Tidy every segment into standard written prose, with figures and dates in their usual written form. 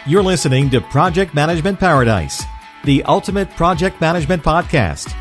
You're listening to Project Management Paradise, the ultimate project management podcast.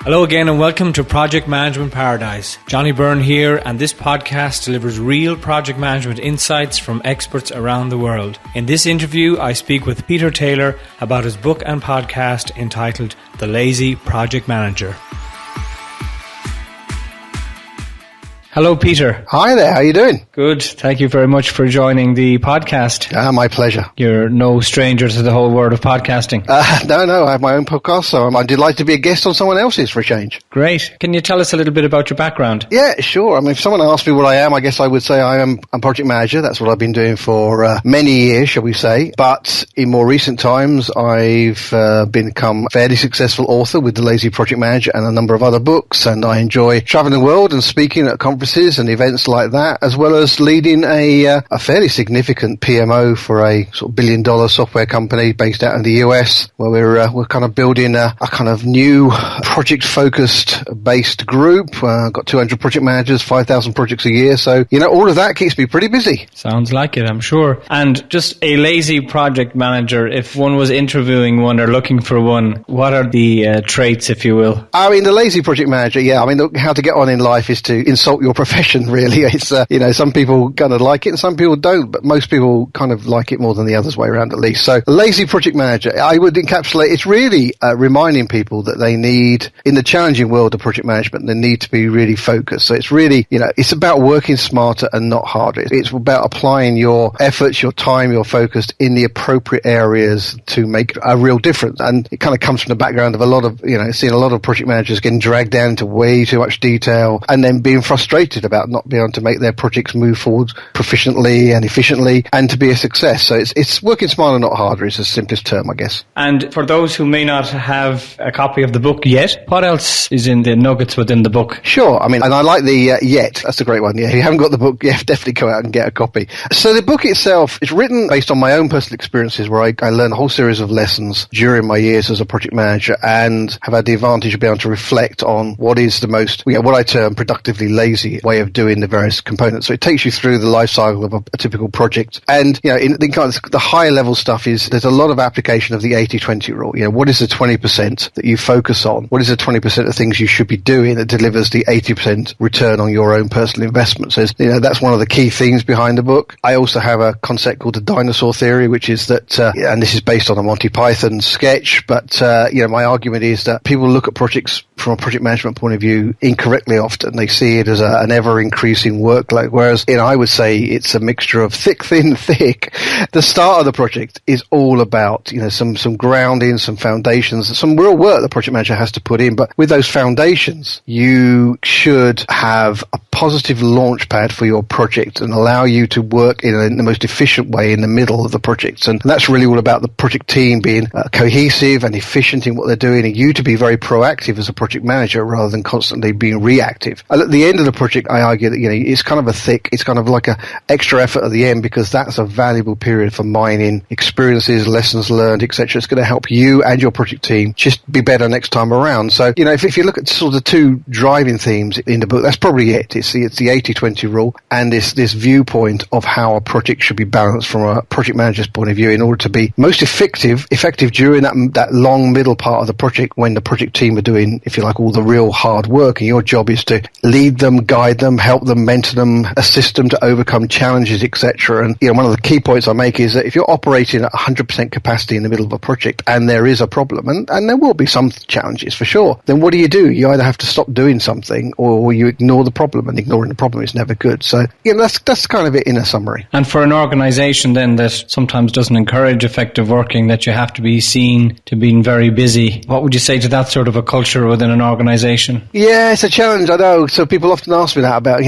Hello again and welcome to Project Management Paradise. Johnny Byrne here, and this podcast delivers real project management insights from experts around the world. In this interview, I speak with Peter Taylor about his book and podcast entitled The Lazy Project Manager. Hello, Peter. Hi there, how are you doing? Good. Thank you very much for joining the podcast. My pleasure. You're no stranger to the whole world of podcasting. No, I have my own podcast, so I'm delighted to be a guest on someone else's for a change. Great. Can you tell us a little bit about your background? Yeah, sure. I mean, if someone asked me what I am, I guess I would say I am a project manager. That's what I've been doing for many years, shall we say. But in more recent times, I've become a fairly successful author with The Lazy Project Manager and a number of other books, and I enjoy traveling the world and speaking at conferences and events like that, as well as leading a fairly significant PMO for a sort of billion-dollar software company based out in the US, where we're kind of building a kind of new project-focused based group. Got 200 project managers, 5,000 projects a year, so all of that keeps me pretty busy. Sounds like it, I'm sure. And just a lazy project manager, if one was interviewing one or looking for one, what are the traits, if you will? I mean, the lazy project manager, look, how to get on in life is to insult your profession, really. It's, some people kind of like it and some people don't, but most people kind of like it more than the others way around, at least. So, a lazy project manager, I would encapsulate, it's really reminding people that they need, in the challenging world of project management, they need to be really focused. So it's really, it's about working smarter and not harder. It's about applying your efforts, your time, your focus in the appropriate areas to make a real difference. And it kind of comes from the background of a lot of, seeing a lot of project managers getting dragged down into way too much detail and then being frustrated about not being able to make their projects move forward proficiently and efficiently and to be a success. So it's working smarter, not harder is the simplest term, I guess. And for those who may not have a copy of the book yet, what else is in the nuggets within the book? Sure. I mean, and I like the yet. That's a great one. Yeah, if you haven't got the book yet, definitely go out and get a copy. So the book itself is written based on my own personal experiences where I learned a whole series of lessons during my years as a project manager and have had the advantage of being able to reflect on what is the most, what I term productively lazy way of doing the various components. So it takes you through the life cycle of a typical project. And, in kind of the higher level stuff is there's a lot of application of the 80-20 rule. What is the 20% that you focus on? What is the 20% of things you should be doing that delivers the 80% return on your own personal investment? So, that's one of the key things behind the book. I also have a concept called the dinosaur theory, which is that, and this is based on a Monty Python sketch, but, my argument is that people look at projects from a project management point of view incorrectly often. They see it as an ever-increasing workload, whereas I would say it's a mixture of thick, thin, thick. The start of the project is all about some grounding, some foundations, some real work the project manager has to put in. But with those foundations, you should have a positive launch pad for your project and allow you to work in the most efficient way in the middle of the project. And that's really all about the project team being cohesive and efficient in what they're doing, and you to be very proactive as a project manager rather than constantly being reactive. And at the end of the project, I argue that it's kind of it's kind of like a extra effort at the end, because that's a valuable period for mining experiences, lessons learned, etc. It's going to help you and your project team just be better next time around. So if you look at sort of the two driving themes in the book, that's probably it. It's the 80-20 rule and this viewpoint of how a project should be balanced from a project manager's point of view in order to be most effective during that long middle part of the project when the project team are doing, if you like, all the real hard work, and your job is to lead them, guide them, help them, mentor them, assist them to overcome challenges, etc. And one of the key points I make is that if you're operating at 100% capacity in the middle of a project and there is a problem, and there will be some challenges for sure, then what do? You either have to stop doing something or you ignore the problem, and ignoring the problem is never good. So that's kind of it in a summary. And for an organization then that sometimes doesn't encourage effective working, that you have to be seen to being very busy, what would you say to that sort of a culture within an organization? Yeah, it's a challenge, I know. So people often ask me that about,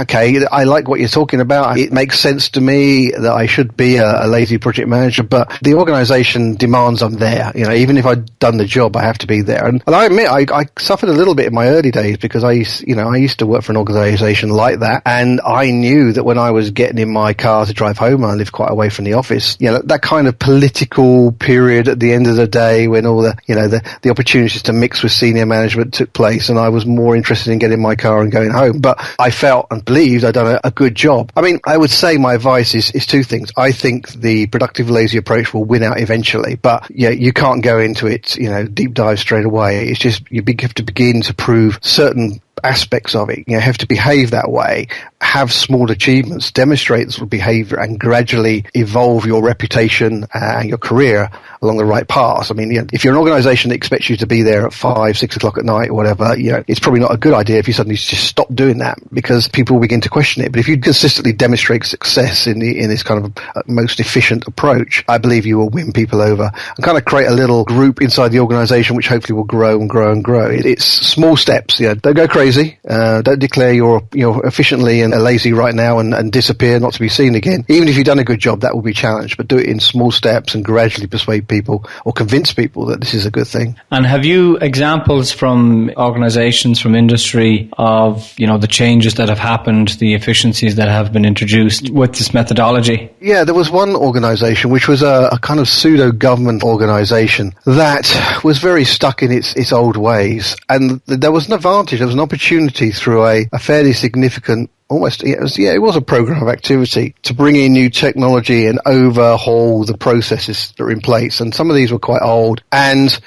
okay, I like what you're talking about. It makes sense to me that I should be a lazy project manager, but the organization demands I'm there. Even if I've done the job, I have to be there. And I admit, I suffered a little bit in my early days because I used to work for an organization organization like that. And I knew that when I was getting in my car to drive home, I live quite away from the office, that kind of political period at the end of the day when all the opportunities to mix with senior management took place, and I was more interested in getting in my car and going home. But I felt and believed I'd done a good job. I mean, I would say my advice is two things. I think the productive lazy approach will win out eventually, but you can't go into it, deep dive straight away. It's just you have to begin to prove certain aspects of it. You have to behave that way, have small achievements, demonstrate this sort of behavior, and gradually evolve your reputation and your career along the right path. I mean, if you're an organization that expects you to be there at 5, 6 o'clock at night or whatever, it's probably not a good idea if you suddenly just stop doing that, because people will begin to question it. But if you consistently demonstrate success in this kind of most efficient approach, I believe you will win people over and kind of create a little group inside the organization which hopefully will grow and grow and grow. It's small steps. Don't go crazy. Don't declare you're efficiently and lazy right now and disappear, not to be seen again. Even if you've done a good job, that will be challenged, but do it in small steps and gradually persuade people or convince people that this is a good thing. And have you examples from organizations, from industry of, the changes that have happened, the efficiencies that have been introduced with this methodology? Yeah, there was one organization which was a kind of pseudo-government organization that was very stuck in its old ways, and there was an advantage, there was an opportunity through a fairly significant it was a program of activity to bring in new technology and overhaul the processes that are in place. And some of these were quite old. And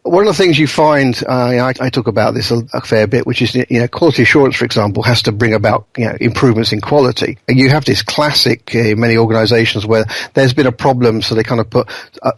one of the things you find, I talk about this a fair bit, which is, quality assurance, for example, has to bring about, improvements in quality. And you have this classic in many organizations where there's been a problem, so they kind of put,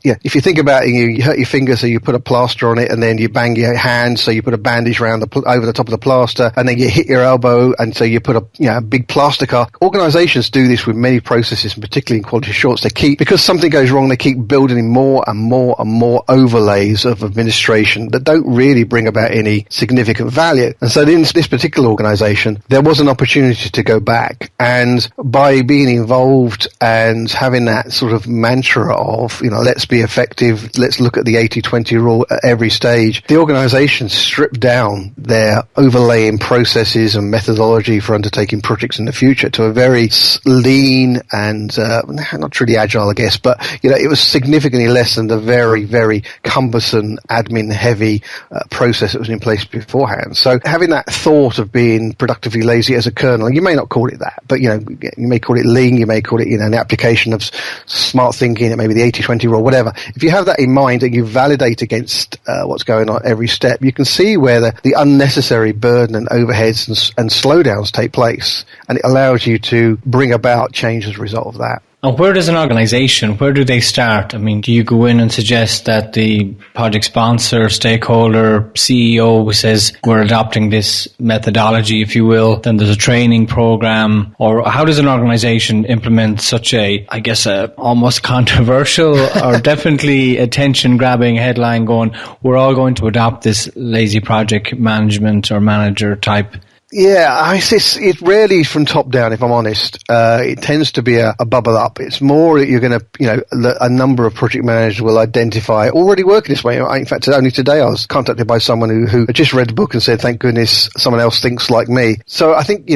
if you think about it, you hurt your finger, so you put a plaster on it, and then you bang your hand, so you put a bandage around over the top of the plaster, and then you hit your elbow, and so you put a big plaster cast. Organizations do this with many processes, and particularly in quality assurance. Because something goes wrong, they keep building in more and more and more overlays of administration that don't really bring about any significant value. And so in this particular organization, there was an opportunity to go back, and by being involved and having that sort of mantra of, let's be effective, let's look at the 80-20 rule at every stage, the organization stripped down their overlaying processes and methodology for undertaking projects in the future to a very lean and not really agile, I guess, but it was significantly less than the very, very cumbersome admin-heavy process that was in place beforehand. So having that thought of being productively lazy as a kernel, you may not call it that, but you may call it lean, you may call it an application of smart thinking, it may be the 80-20 rule, whatever. If you have that in mind and you validate against what's going on every step, you can see where the unnecessary burden and overheads and slowdowns take place, and it allows you to bring about change as a result of that. And where does an organization, where do they start? I mean, do you go in and suggest that the project sponsor, stakeholder, CEO says we're adopting this methodology, if you will, then there's a training program? Or how does an organization implement such a almost controversial or definitely attention-grabbing headline going, we're all going to adopt this lazy project management or manager type? Yeah, it's rarely from top down, if I'm honest. It tends to be a bubble up. It's more that you're going to, a number of project managers will identify already working this way. In fact, only today I was contacted by someone who had just read the book and said, thank goodness someone else thinks like me. So I think,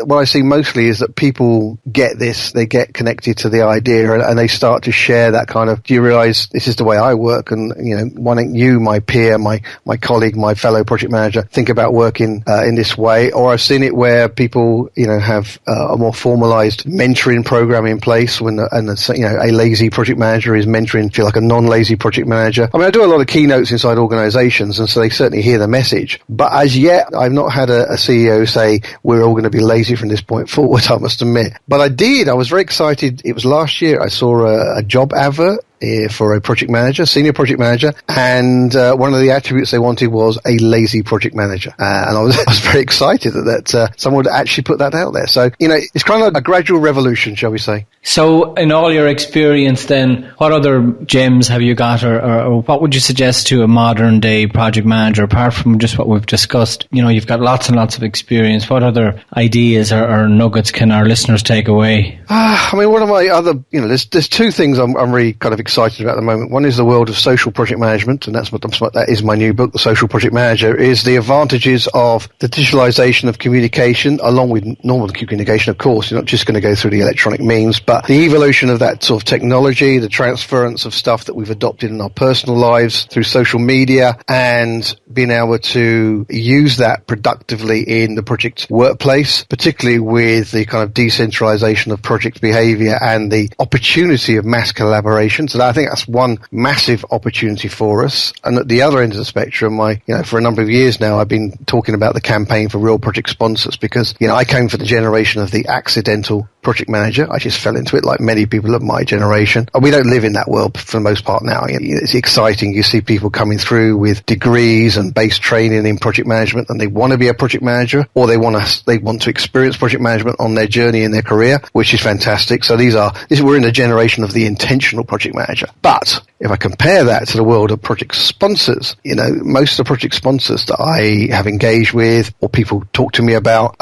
what I see mostly is that people get this, they get connected to the idea, and they start to share that kind of, do you realize this is the way I work? And, why don't you, my peer, my colleague, my fellow project manager, think about working in this way? Or I've seen it where people, have a more formalized mentoring program in place when, a lazy project manager is mentoring, feel like a non-lazy project manager. I mean, I do a lot of keynotes inside organizations, and so they certainly hear the message. But as yet, I've not had a CEO say, we're all going to be lazy from this point forward, I must admit. But I was very excited. It was last year, I saw a job advert for a project manager, senior project manager, and one of the attributes they wanted was a lazy project manager. And I was very excited that someone would actually put that out there. So, it's kind of a gradual revolution, shall we say. So in all your experience then, what other gems have you got, or what would you suggest to a modern day project manager, apart from just what we've discussed? You've got lots and lots of experience. What other ideas or nuggets can our listeners take away? One of my other, there's two things I'm really kind of excited about at the moment. One is the world of social project management, and that is my new book, The Social Project Manager, is the advantages of the digitalization of communication, along with normal communication, of course. You're not just going to go through the electronic means, but the evolution of that sort of technology, the transference of stuff that we've adopted in our personal lives through social media, and being able to use that productively in the project workplace, particularly with the kind of decentralization of project behavior and the opportunity of mass collaboration. So I think that's one massive opportunity for us. And at the other end of the spectrum, for a number of years now, I've been talking about the campaign for real project sponsors, because, I came from the generation of the accidental project manager. I just fell into it like many people of my generation. And we don't live in that world for the most part now. It's exciting. You see people coming through with degrees and base training in project management, and they want to be a project manager, or they want to experience project management on their journey in their career, which is fantastic. So we're in a generation of the intentional project manager. But if I compare that to the world of project sponsors, most of the project sponsors that I have engaged with or people talk to me about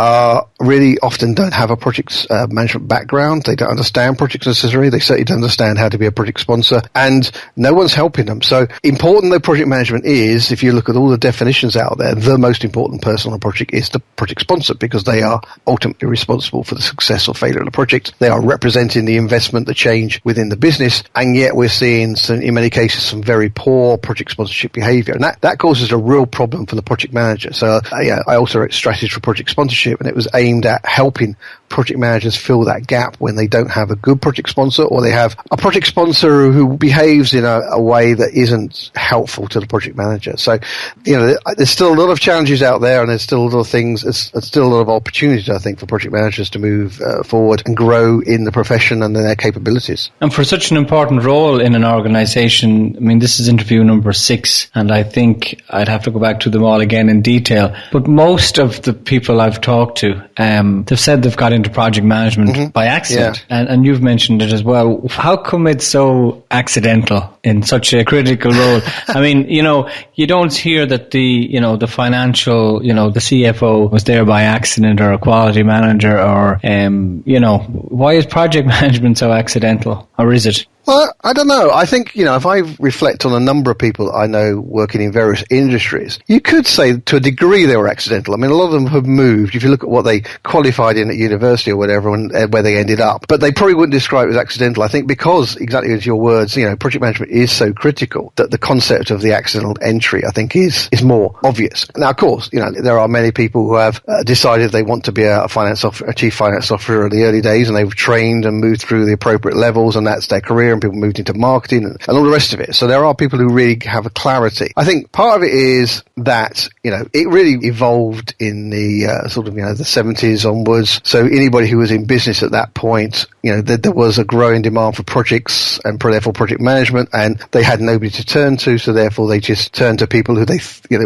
really often don't have a project management background. They don't understand projects necessarily. They certainly don't understand how to be a project sponsor, and no one's helping them. So important though project management is, if you look at all the definitions out there, the most important person on a project is the project sponsor, because they are ultimately responsible for the success or failure of the project. They are representing the investment, the change within the business, and yet we're seeing in many cases some very poor project sponsorship behavior, and that causes a real problem for the project manager. So I also wrote Strategies for Project Sponsorship, and it was aimed at helping project managers fill that gap when they don't have a good project sponsor, or they have a project sponsor who behaves in a way that isn't helpful to the project manager. So, there's still a lot of challenges out there, and there's still a lot of things, there's still a lot of opportunities, I think, for project managers to move forward and grow in the profession and in their capabilities. And for such an important role in an organization, this is interview number 6, and I think I'd have to go back to them all again in detail. But most of the people I've talked to, they've said they've got into project management by accident. Yeah. And you've mentioned it as well. How come it's so accidental in such a critical role? You don't hear that the financial, the CFO was there by accident, or a quality manager, or, why is project management so accidental? Or is it? Well, I don't know. I think, if I reflect on a number of people I know working in various industries, you could say to a degree they were accidental. A lot of them have moved. If you look at what they qualified in at university or whatever, and where they ended up, but they probably wouldn't describe it as accidental. I think because, exactly as your words, project management is so critical that the concept of the accidental entry, I think, is more obvious. Now, of course, there are many people who have decided they want to be a chief finance officer in the early days, and they've trained and moved through the appropriate levels, and that's their career. And people moved into marketing and all the rest of it. So there are people who really have a clarity. I think part of it is that, it really evolved in the the 70s onwards. So anybody who was in business at that point, there was a growing demand for projects and therefore project management, and they had nobody to turn to. So therefore they just turned to people who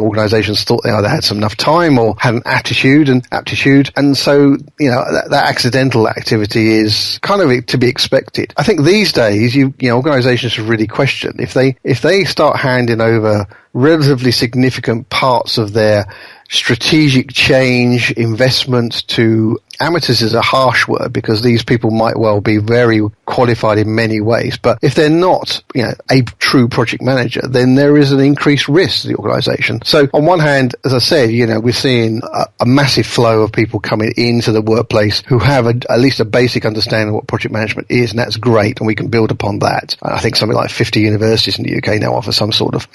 organizations thought they either had enough time or had an attitude and aptitude. And so, that accidental activity is kind of to be expected. I think these days, organizations should really question if they start handing over relatively significant parts of their strategic change investment to amateurs is a harsh word, because these people might well be very qualified in many ways. But if they're not, a true project manager, then there is an increased risk to the organization. So on one hand, as I said, we're seeing a massive flow of people coming into the workplace who have at least a basic understanding of what project management is, and that's great, and we can build upon that. I think something like 50 universities in the UK now offer some sort of,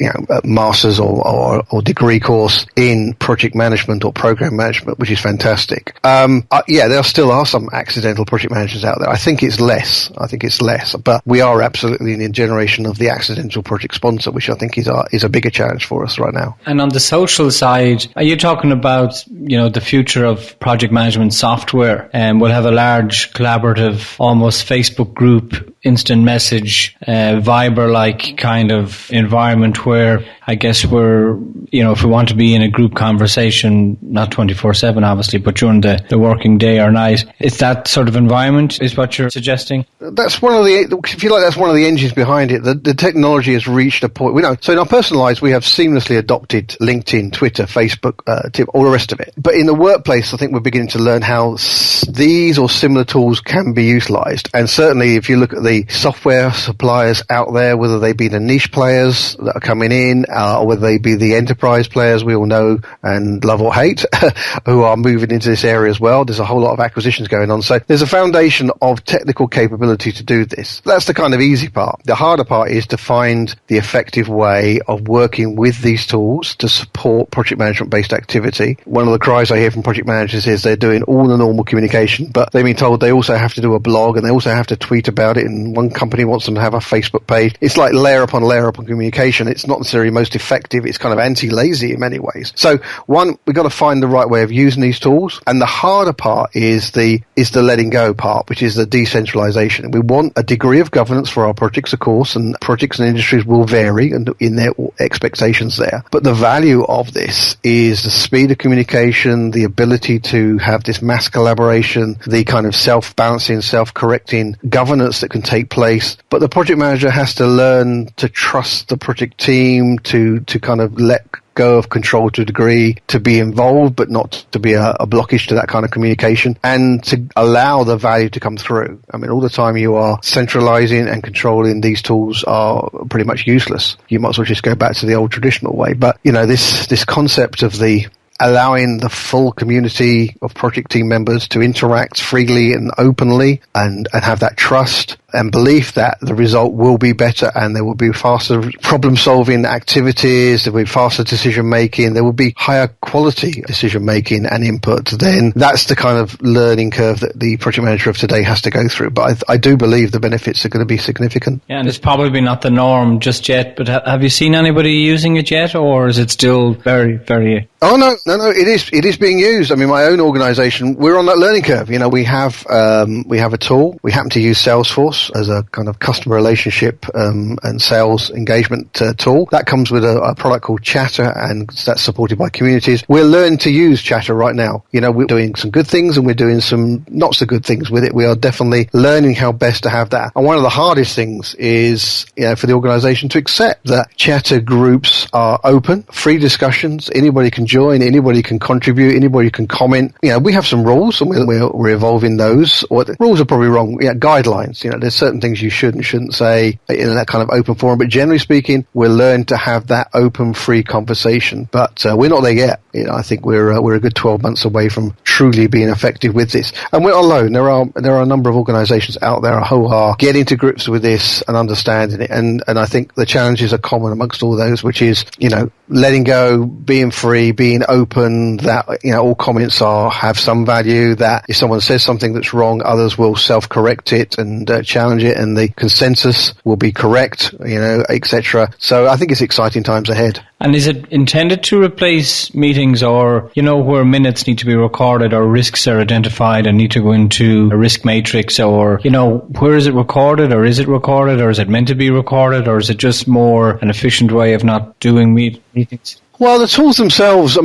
master's or degree course in project management or program management, which is fantastic. There still are some accidental project managers out there. I think it's less, but we are absolutely in a generation of the accidental project sponsor, which I think is a bigger challenge for us right now. And on the social side, are you talking about, the future of project management software? And we'll have a large collaborative, almost Facebook group, instant message, Viber-like kind of environment where I guess we're, if we want to be in a group conversation, not 24/7 obviously, but during the working day or night. Is that sort of environment is what you're suggesting? That's one of the, if you like, that's one of the engines behind it. The technology has reached a point. We know. So in our personal lives, we have seamlessly adopted LinkedIn, Twitter, Facebook, all the rest of it. But in the workplace, I think we're beginning to learn how these or similar tools can be utilized. And certainly, if you look at the software suppliers out there, whether they be the niche players that are coming in, or whether they be the enterprise players we all know and love or hate, who are moving into this area as well. There's a whole lot of acquisitions going on. So there's a foundation of technical capability to do this. That's the kind of easy part. The harder part is to find the effective way of working with these tools to support project management-based activity. One of the cries I hear from project managers is they're doing all the normal communication, but they've been told they also have to do a blog and they also have to tweet about it, and one company wants them to have a Facebook page. It's like layer upon communication. It's not necessarily most effective. It's kind of anti-lazy in many ways. So one, we've got to find the right way of using these tools, and the harder part is the letting go part, which is the decentralization. We want a degree of governance for our projects, of course, and projects and industries will vary in their expectations there. But the value of this is the speed of communication, the ability to have this mass collaboration, the kind of self-balancing, self-correcting governance that can take place. But the project manager has to learn to trust the project team, to kind of let go of control to a degree, to be involved but not to be a blockage to that kind of communication, and to allow the value to come through. I mean, all the time you are centralizing and controlling, these tools are pretty much useless. You might as well just go back to the old traditional way. But, you know, this concept of the allowing the full community of project team members to interact freely and openly and have that trust and belief that the result will be better and there will be faster problem-solving activities, there will be faster decision-making, there will be higher quality decision-making and input, then that's the kind of learning curve that the project manager of today has to go through. But I do believe the benefits are going to be significant. Yeah, and it's probably not the norm just yet, but have you seen anybody using it yet, or is it still very, very... Oh, no, it is being used. I mean, my own organization, we're on that learning curve. You know, we have a tool. We happen to use Salesforce as a kind of customer relationship and sales engagement tool. That comes with a product called Chatter, and that's supported by communities. We're learning to use Chatter right now. You know, we're doing some good things and we're doing some not so good things with it. We are definitely learning how best to have that. And one of the hardest things is, you know, for the organization to accept that Chatter groups are open, free discussions. Anybody can join, anybody can contribute, anybody can comment. You know, we have some rules and we're evolving those. Or the rules are probably wrong. Yeah, guidelines. You know, there's certain things you should and shouldn't say in that kind of open forum. But generally speaking, we're learning to have that open, free conversation. But we're not there yet. You know, I think we're a good 12 months away from truly being effective with this. And we're not alone. There are a number of organizations out there who are getting to grips with this and understanding it. And I think the challenges are common amongst all those, which is, you know, letting go, being free, being open, that, you know, all comments have some value, that if someone says something that's wrong, others will self-correct it and challenge it, and the consensus will be correct, you know, etc. So I think it's exciting times ahead. And is it intended to replace meetings, or, you know, where minutes need to be recorded or risks are identified and need to go into a risk matrix, or, you know, where is it recorded, or is it meant to be recorded, or is it just more an efficient way of not doing meetings? Well, the tools themselves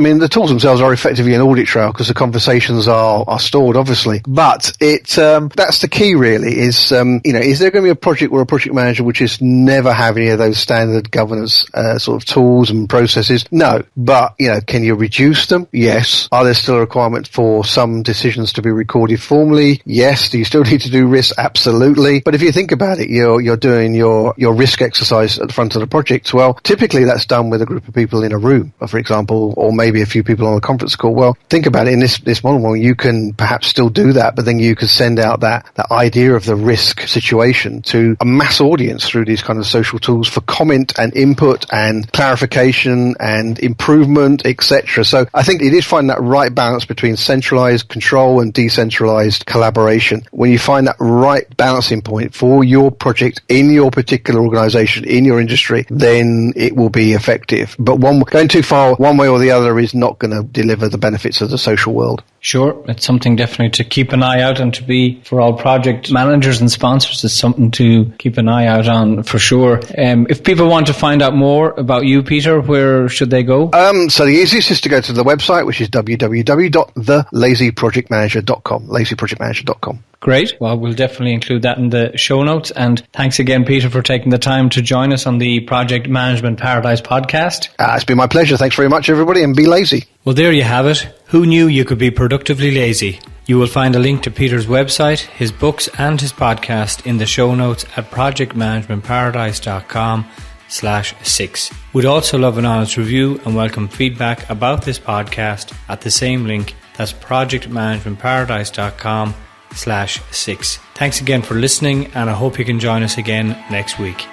are effectively an audit trail because the conversations are stored, obviously. But that's the key really is, you know, is there going to be a project where a project manager would just never have any of those standard governance, sort of tools and processes? No. But, you know, can you reduce them? Yes. Are there still a requirement for some decisions to be recorded formally? Yes. Do you still need to do risk? Absolutely. But if you think about it, you're doing your risk exercise at the front of the project. Well, typically that's done with a group of people in a room, for example, or maybe a few people on a conference call. Well, think about it in this model. Well, you can perhaps still do that, but then you could send out that idea of the risk situation to a mass audience through these kind of social tools for comment and input and clarification and improvement, etc. So I think it is finding that right balance between centralized control and decentralized collaboration. When you find that right balancing point for your project in your particular organization, in your industry, then it will be effective. But going too far one way or the other is not going to deliver the benefits of the social world. Sure, it's something definitely to keep an eye out and to be, for all project managers and sponsors, it's something to keep an eye out on for sure. If people want to find out more about you, Peter, where should they go? So the easiest is to go to the website, which is www.thelazyprojectmanager.com, lazyprojectmanager.com. Great. Well, we'll definitely include that in the show notes. And thanks again, Peter, for taking the time to join us on the Project Management Paradise podcast. It's been my pleasure. Thanks very much, everybody, and be lazy. Well, there you have it. Who knew you could be productively lazy? You will find a link to Peter's website, his books, and his podcast in the show notes at projectmanagementparadise.com/6. We'd also love an honest review and welcome feedback about this podcast at the same link. That's projectmanagementparadise.com/6. Thanks again for listening, and I hope you can join us again next week.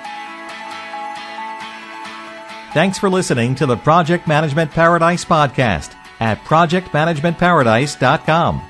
Thanks for listening to the Project Management Paradise podcast at projectmanagementparadise.com.